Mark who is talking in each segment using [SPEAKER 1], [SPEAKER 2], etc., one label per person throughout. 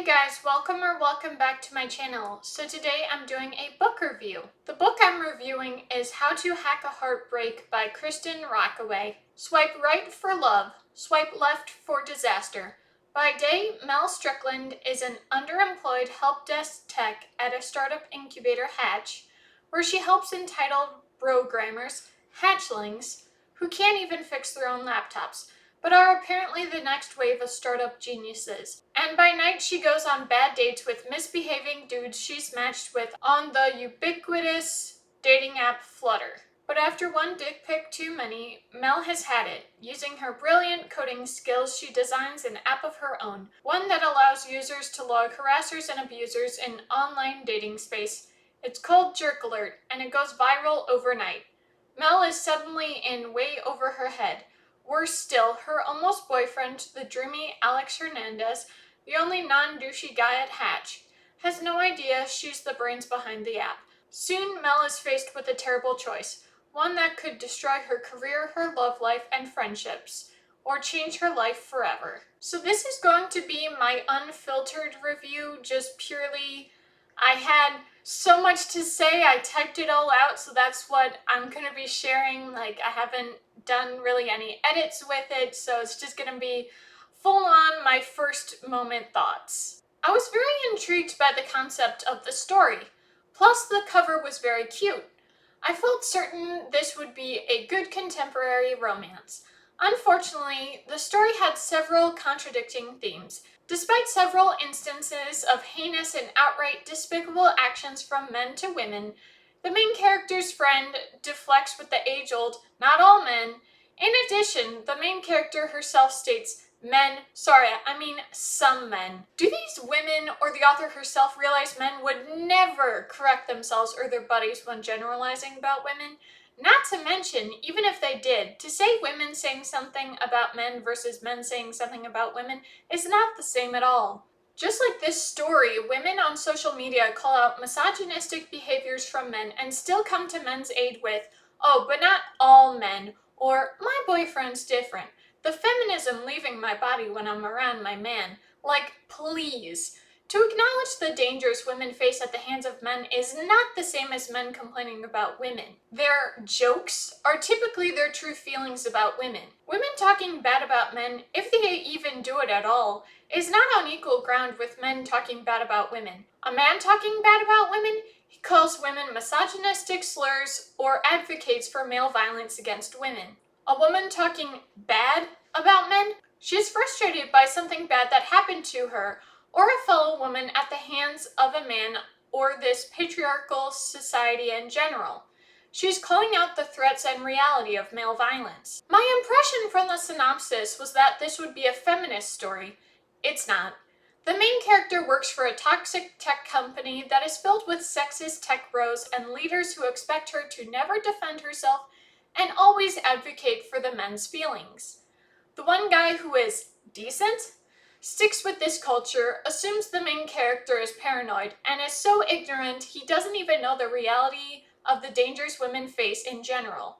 [SPEAKER 1] guys, welcome back to my channel. So today I'm doing a book review. The book I'm reviewing is How to Hack a Heartbreak by Kristin Rockaway. Swipe right for love, swipe left for disaster. By day, Mel Strickland is an underemployed help desk tech at a startup incubator Hatch, where she helps entitled programmers, hatchlings, who can't even fix their own laptops, but are apparently the next wave of startup geniuses. And by night she goes on bad dates with misbehaving dudes she's matched with on the ubiquitous dating app Flutter. But after one dick pic too many, Mel has had it. Using her brilliant coding skills, she designs an app of her own, one that allows users to log harassers and abusers in online dating space. It's called Jerk Alert, and it goes viral overnight. Mel is suddenly in way over her head. Worse still, her almost boyfriend, the dreamy Alex Hernandez, the only non-douchey guy at Hatch, has no idea she's the brains behind the app. Soon, Mel is faced with a terrible choice, one that could destroy her career, her love life, and friendships, or change her life forever. So this is going to be my unfiltered review, just purely, I had so much to say, I typed it all out, so that's what I'm going to be sharing. Like, I haven't done really any edits with it, so it's just going to be full on my first moment thoughts. I was very intrigued by the concept of the story, plus the cover was very cute. I felt certain this would be a good contemporary romance. Unfortunately, the story had several contradicting themes. Despite several instances of heinous and outright despicable actions from men to women, the main character's friend deflects with the age-old, "not all men." In addition, the main character herself states, some men. Do these women or the author herself realize men would never correct themselves or their buddies when generalizing about women? Not to mention, even if they did, to say women saying something about men versus men saying something about women is not the same at all. Just like this story, women on social media call out misogynistic behaviors from men and still come to men's aid with, "Oh, but not all men," or "my boyfriend's different. The feminism leaving my body when I'm around my man." Like, please. To acknowledge the dangers women face at the hands of men is not the same as men complaining about women. Their jokes are typically their true feelings about women. Women talking bad about men, if they even do it at all, is not on equal ground with men talking bad about women. A man talking bad about women, he calls women misogynistic slurs or advocates for male violence against women. A woman talking bad about men, she is frustrated by something bad that happened to her or a fellow woman at the hands of a man or this patriarchal society in general. She's calling out the threats and reality of male violence. My impression from the synopsis was that this would be a feminist story. It's not. The main character works for a toxic tech company that is filled with sexist tech bros and leaders who expect her to never defend herself and always advocate for the men's feelings. The one guy who is decent sticks with this culture, assumes the main character is paranoid, and is so ignorant he doesn't even know the reality of the dangers women face in general.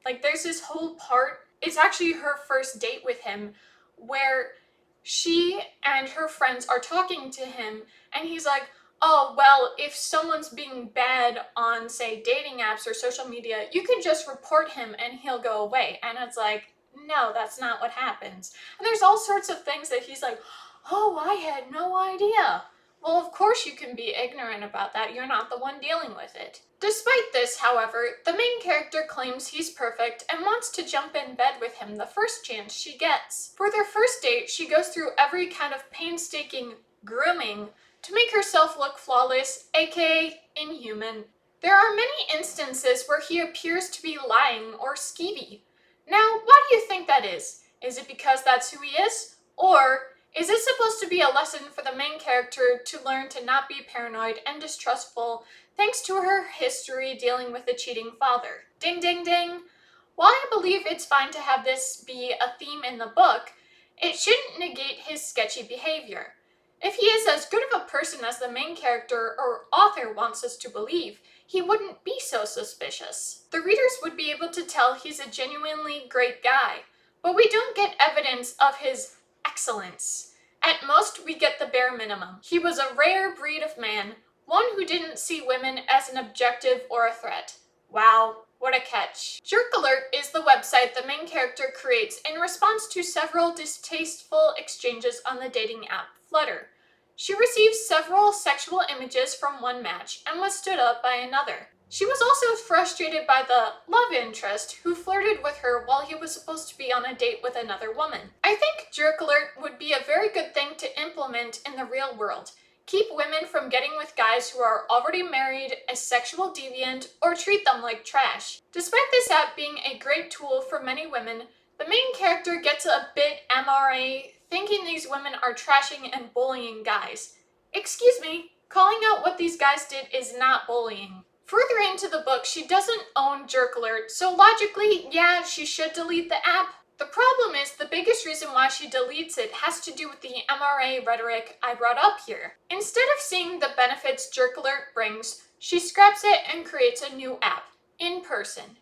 [SPEAKER 1] Like, there's this whole part, it's actually her first date with him, where she and her friends are talking to him, and he's like, "Oh, well, if someone's being bad on, say, dating apps or social media, you can just report him and he'll go away." And it's like, no, that's not what happens. And there's all sorts of things that he's like, "Oh, I had no idea." Well, of course you can be ignorant about that. You're not the one dealing with it. Despite this, however, the main character claims he's perfect and wants to jump in bed with him the first chance she gets. For their first date, she goes through every kind of painstaking grooming to make herself look flawless, aka inhuman. There are many instances where he appears to be lying or skeevy. Now, why do you think that is? Is it because that's who he is? Or is it supposed to be a lesson for the main character to learn to not be paranoid and distrustful thanks to her history dealing with a cheating father? Ding, ding, ding. While I believe it's fine to have this be a theme in the book, it shouldn't negate his sketchy behavior. If he is as good of a person as the main character or author wants us to believe, he wouldn't be so suspicious. The readers would be able to tell he's a genuinely great guy, but we don't get evidence of his excellence. At most, we get the bare minimum. He was a rare breed of man, one who didn't see women as an objective or a threat. Wow, what a catch. Jerk Alert is the website the main character creates in response to several distasteful exchanges on the dating app Flutter. She received several sexual images from one match and was stood up by another. She was also frustrated by the love interest who flirted with her while he was supposed to be on a date with another woman. I think Jerk Alert would be a very good thing to implement in the real world. Keep women from getting with guys who are already married, a sexual deviant, or treat them like trash. Despite this app being a great tool for many women, the main character gets a bit MRA, thinking these women are trashing and bullying guys. Excuse me, calling out what these guys did is not bullying. Further into the book, she doesn't own Jerk Alert, so logically, yeah, she should delete the app. The problem is the biggest reason why she deletes it has to do with the MRA rhetoric I brought up here. Instead of seeing the benefits Jerk Alert brings, she scraps it and creates a new app, In Person.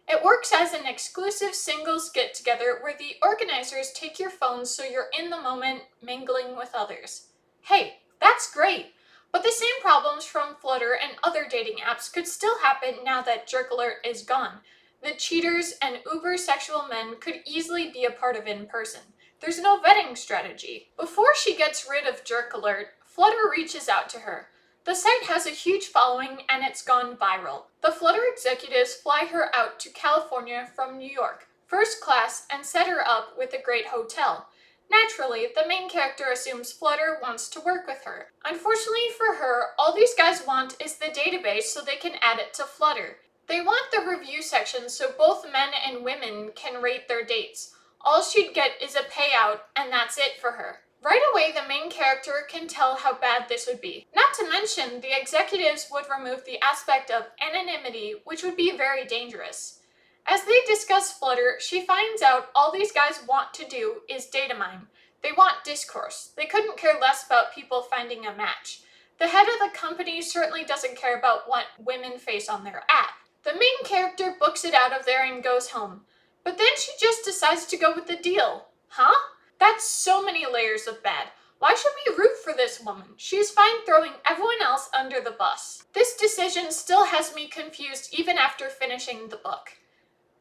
[SPEAKER 1] It works as an exclusive singles get-together where the organizers take your phone so you're in the moment mingling with others. Hey, that's great! But the same problems from Flutter and other dating apps could still happen now that Jerk Alert is gone. The cheaters and uber-sexual men could easily be a part of In Person. There's no vetting strategy. Before she gets rid of Jerk Alert, Flutter reaches out to her. The site has a huge following and it's gone viral. The Flutter executives fly her out to California from New York, first class, and set her up with a great hotel. Naturally, the main character assumes Flutter wants to work with her. Unfortunately for her, all these guys want is the database so they can add it to Flutter. They want the review section so both men and women can rate their dates. All she'd get is a payout, and that's it for her. Right away, the main character can tell how bad this would be. Not to mention, the executives would remove the aspect of anonymity, which would be very dangerous. As they discuss Flutter, she finds out all these guys want to do is data mine. They want discourse. They couldn't care less about people finding a match. The head of the company certainly doesn't care about what women face on their app. The main character books it out of there and goes home. But then she just decides to go with the deal. Huh? That's so many layers of bad. Why should we root for this woman? She is fine throwing everyone else under the bus. This decision still has me confused even after finishing the book.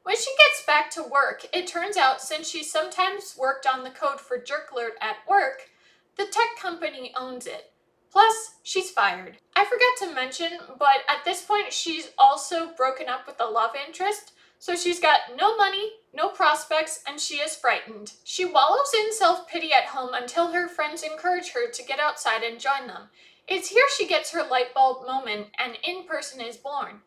[SPEAKER 1] When she gets back to work, it turns out since she sometimes worked on the code for Jerk Alert at work, the tech company owns it. Plus, she's fired. I forgot to mention, but at this point she's also broken up with the love interest, so she's got no money, no prospects, and she is frightened. She wallows in self-pity at home until her friends encourage her to get outside and join them. It's here she gets her light bulb moment and In Person is born.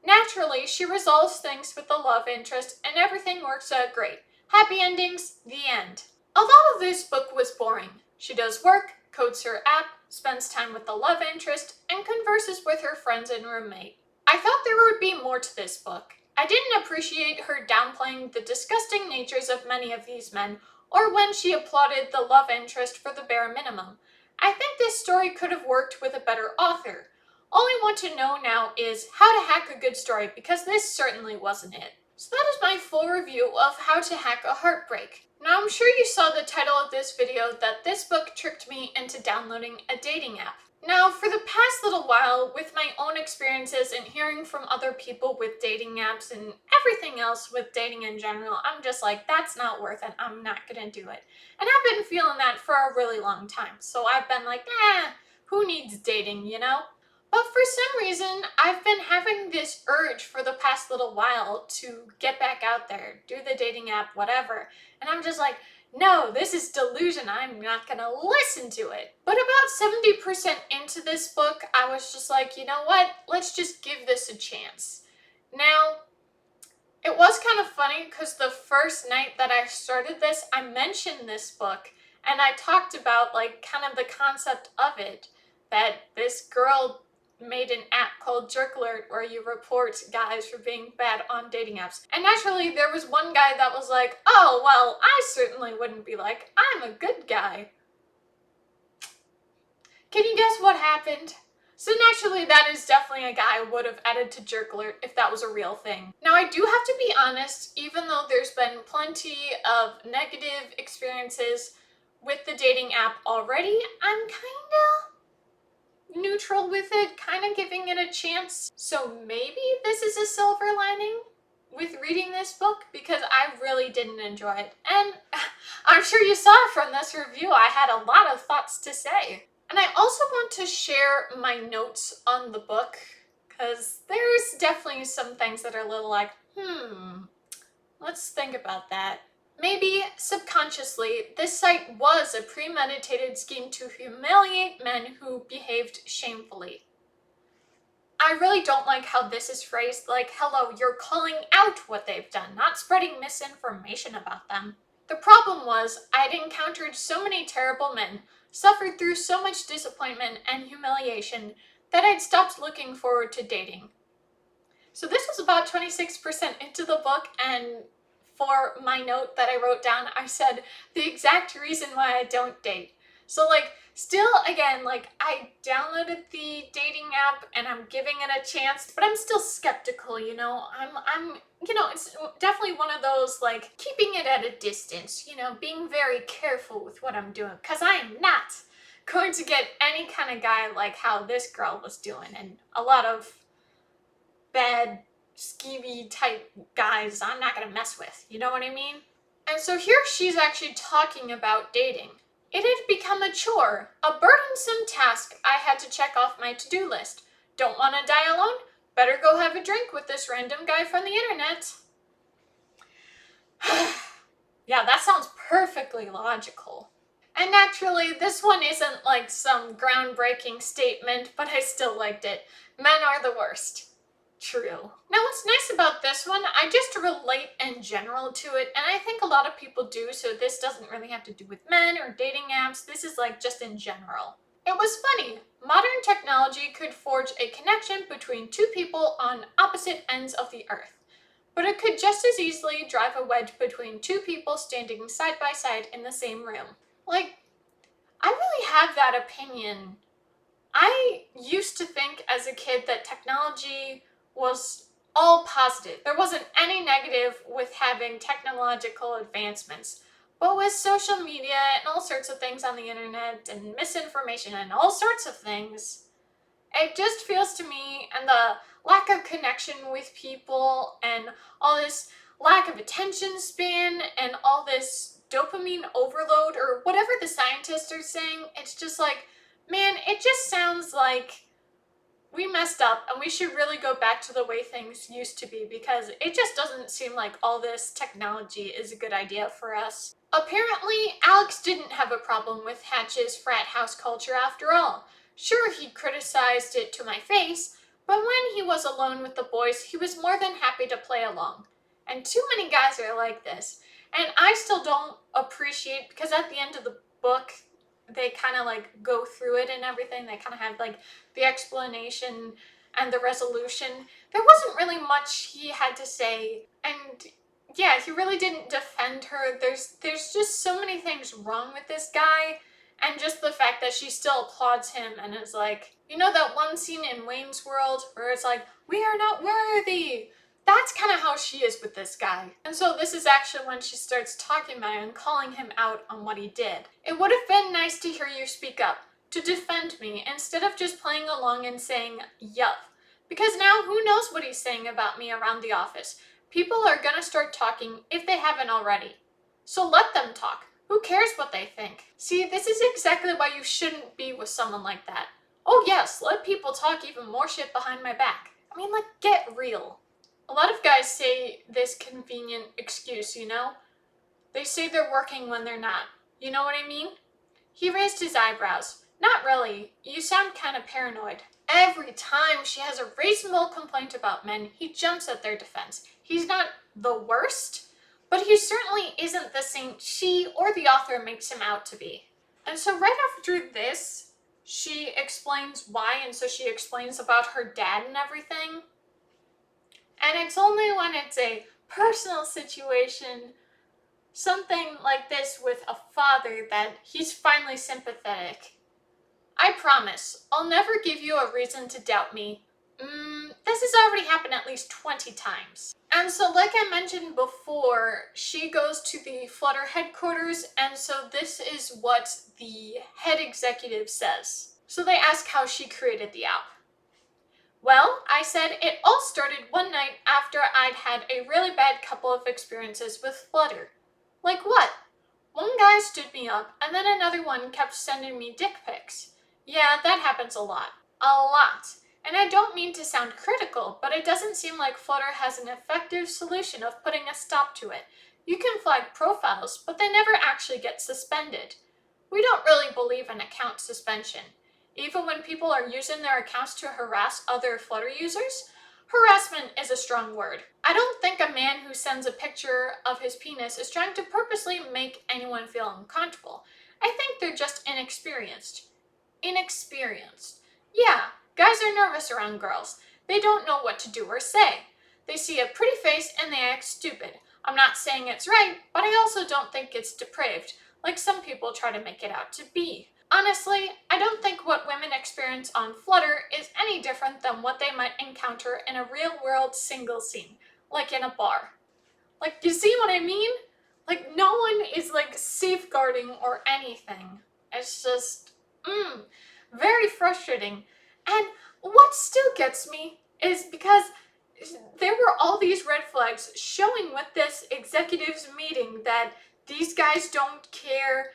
[SPEAKER 1] Naturally, she resolves things with the love interest and everything works out great. Happy endings, the end. A lot of this book was boring. She does work, codes her app, spends time with the love interest, and converses with her friends and roommate. I thought there would be more to this book. I didn't appreciate her downplaying the disgusting natures of many of these men, or when she applauded the love interest for the bare minimum. I think this story could have worked with a better author. All I want to know now is how to hack a good story, because this certainly wasn't it. So that is my full review of How to Hack a Heartbreak. Now I'm sure you saw the title of this video that this book tricked me into downloading a dating app. Now for the past little while, with my own experiences and hearing from other people with dating apps and everything else with dating in general, I'm just like, that's not worth it, I'm not gonna do it. And I've been feeling that for a really long time, so I've been like, who needs dating, you know? But for some reason, I've been having this urge for the past little while to get back out there, do the dating app, whatever. And I'm just like, no, this is delusion. I'm not gonna listen to it. But about 70% into this book, I was just like, you know what? Let's just give this a chance. Now, it was kind of funny because the first night that I started this, I mentioned this book and I talked about like kind of the concept of it, that this girl made an app called Jerk Alert where you report guys for being bad on dating apps. And naturally, there was one guy that was like, oh, well, I certainly wouldn't be like, I'm a good guy. Can you guess what happened? So naturally, that is definitely a guy I would have added to Jerk Alert if that was a real thing. Now, I do have to be honest, even though there's been plenty of negative experiences with the dating app already, I'm kinda neutral with it, kinda giving it a chance. So maybe this is a silver lining with reading this book, because I really didn't enjoy it. And I'm sure you saw from this review, I had a lot of thoughts to say. And I also want to share my notes on the book, because there's definitely some things that are a little like, let's think about that. Maybe subconsciously, this site was a premeditated scheme to humiliate men who behaved shamefully. I really don't like how this is phrased, like, hello, you're calling out what they've done, not spreading misinformation about them. The problem was, I'd encountered so many terrible men, suffered through so much disappointment and humiliation, that I'd stopped looking forward to dating. So this was about 26% into the book, and for my note that I wrote down, I said the exact reason why I don't date. So like, still, again, like, I downloaded the dating app and I'm giving it a chance, but I'm still skeptical, you know? I'm it's definitely one of those, like, keeping it at a distance, being very careful with what I'm doing, because I am not going to get any kind of guy like how this girl was doing, and a lot of bad, skeevy type guys I'm not gonna mess with, you know what I mean? And so here she's actually talking about dating. It had become a chore, a burdensome task I had to check off my to-do list. Don't want to die alone? Better go have a drink with this random guy from the internet. Yeah, that sounds perfectly logical. And naturally, this one isn't like some groundbreaking statement, but I still liked it. Men are the worst. True. Now, what's nice about this one, I just relate in general to it, and I think a lot of people do, so this doesn't really have to do with men or dating apps. This is like just in general. It was funny. Modern technology could forge a connection between two people on opposite ends of the earth, but it could just as easily drive a wedge between two people standing side by side in the same room. Like, I really have that opinion. I used to think as a kid that technology was all positive. There wasn't any negative with having technological advancements. But with social media and all sorts of things on the internet and misinformation and all sorts of things, it just feels to me, and the lack of connection with people and all this lack of attention span and all this dopamine overload, or whatever the scientists are saying, it's just like, man, it just sounds like we messed up and we should really go back to the way things used to be, because it just doesn't seem like all this technology is a good idea for us. Apparently, Alex didn't have a problem with Hatch's frat house culture after all. Sure, he criticized it to my face, but when he was alone with the boys, he was more than happy to play along. And too many guys are like this. And I still don't appreciate, because at the end of the book, they kind of like go through it and everything. They kind of have like the explanation and the resolution. There wasn't really much he had to say, and yeah, he really didn't defend her. There's just so many things wrong with this guy, and just the fact that she still applauds him and is like, that one scene in Wayne's World where it's like, we are not worthy. That's kind of how she is with this guy. And so this is actually when she starts talking about him and calling him out on what he did. It would have been nice to hear you speak up, to defend me, instead of just playing along and saying, yup. Because now who knows what he's saying about me around the office. People are gonna start talking if they haven't already. So let them talk. Who cares what they think? See, this is exactly why you shouldn't be with someone like that. Oh yes, let people talk even more shit behind my back. I mean, like, get real. A lot of guys say this convenient excuse, They say they're working when they're not. You know what I mean? He raised his eyebrows. Not really. You sound kind of paranoid. Every time she has a reasonable complaint about men, he jumps at their defense. He's not the worst, but he certainly isn't the saint she or the author makes him out to be. And so right after this, she explains why, and so she explains about her dad and everything. And it's only when it's a personal situation, something like this with a father, that he's finally sympathetic. I promise, I'll never give you a reason to doubt me. this has already happened at least 20 times. And so like I mentioned before, she goes to the Flutter headquarters, and so this is what the head executive says. So they ask how she created the app. Well, I said it all started one night after I'd had a really bad couple of experiences with Flutter. Like what? One guy stood me up, and then another one kept sending me dick pics. Yeah, that happens a lot. A lot. And I don't mean to sound critical, but it doesn't seem like Flutter has an effective solution of putting a stop to it. You can flag profiles, but they never actually get suspended. We don't really believe in account suspension. Even when people are using their accounts to harass other Flutter users, harassment is a strong word. I don't think a man who sends a picture of his penis is trying to purposely make anyone feel uncomfortable. I think they're just inexperienced. Inexperienced. Yeah, guys are nervous around girls. They don't know what to do or say. They see a pretty face and they act stupid. I'm not saying it's right, but I also don't think it's depraved, like some people try to make it out to be. Honestly, I don't think what women experience on Flutter is any different than what they might encounter in a real-world single scene, like in a bar. Like, you see what I mean? Like, no one is, like, safeguarding or anything. It's just, very frustrating. And what still gets me is because there were all these red flags showing with this executives meeting that these guys don't care.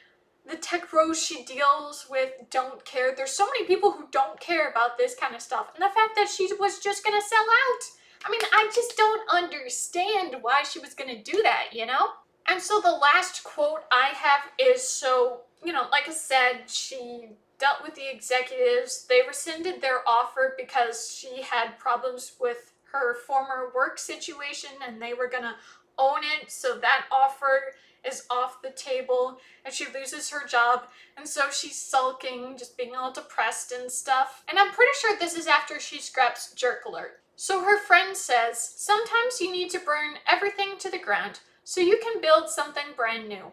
[SPEAKER 1] The tech bros she deals with don't care. There's so many people who don't care about this kind of stuff. And the fact that she was just gonna sell out. I mean, I just don't understand why she was gonna do that, you know? And so the last quote I have is, so, you know, like I said, she dealt with the executives. They rescinded their offer because she had problems with her former work situation and they were gonna own it. So that offer is off the table and she loses her job, and so she's sulking, just being all depressed and stuff. And I'm pretty sure this is after she scraps Jerk Alert. So her friend says, sometimes you need to burn everything to the ground so you can build something brand new.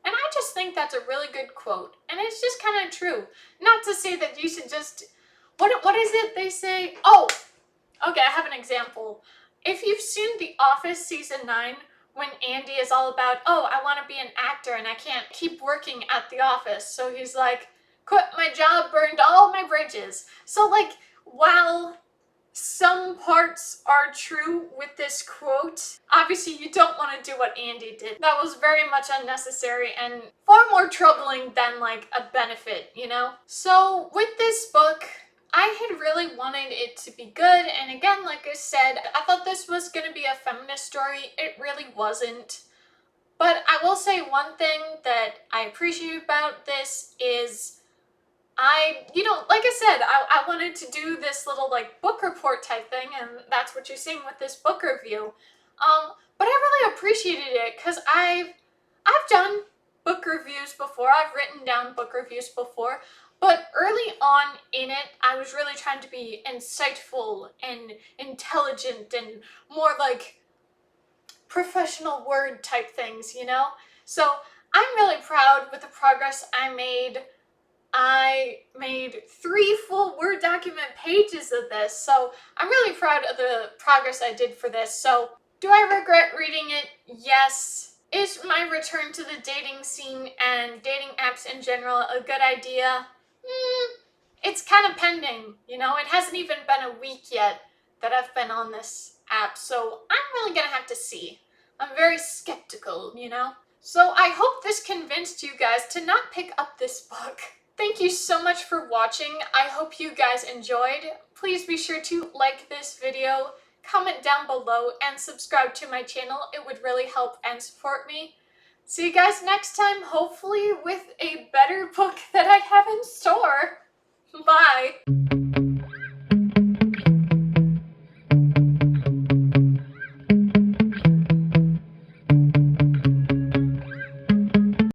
[SPEAKER 1] And I just think that's a really good quote, and it's just kind of true. Not to say that you should just, what is it they say? Oh, okay, I have an example. If you've seen The Office season 9, when Andy is all about, oh, I want to be an actor and I can't keep working at the office. So he's like, quit my job, burned all my bridges. So like, while some parts are true with this quote, obviously you don't want to do what Andy did. That was very much unnecessary and far more troubling than like a benefit, you know? So with this book, I had really wanted it to be good, and again, like I said, I thought this was going to be a feminist story. It really wasn't. But I will say one thing that I appreciate about this is like I said, I wanted to do this little like book report type thing, and that's what you're seeing with this book review. But I really appreciated it because I've done book reviews before. I've written down book reviews before. But early on in it, I was really trying to be insightful and intelligent and more like professional word type things, you know? So I'm really proud with the progress I made. I made 3 full Word document pages of this, so I'm really proud of the progress I did for this. So do I regret reading it? Yes. Is my return to the dating scene and dating apps in general a good idea? It's kind of pending, you know? It hasn't even been a week yet that I've been on this app, so I'm really gonna have to see. I'm very skeptical, you know? So I hope this convinced you guys to not pick up this book. Thank you so much for watching. I hope you guys enjoyed. Please be sure to like this video, comment down below, and subscribe to my channel. It would really help and support me. See you guys next time, hopefully with a better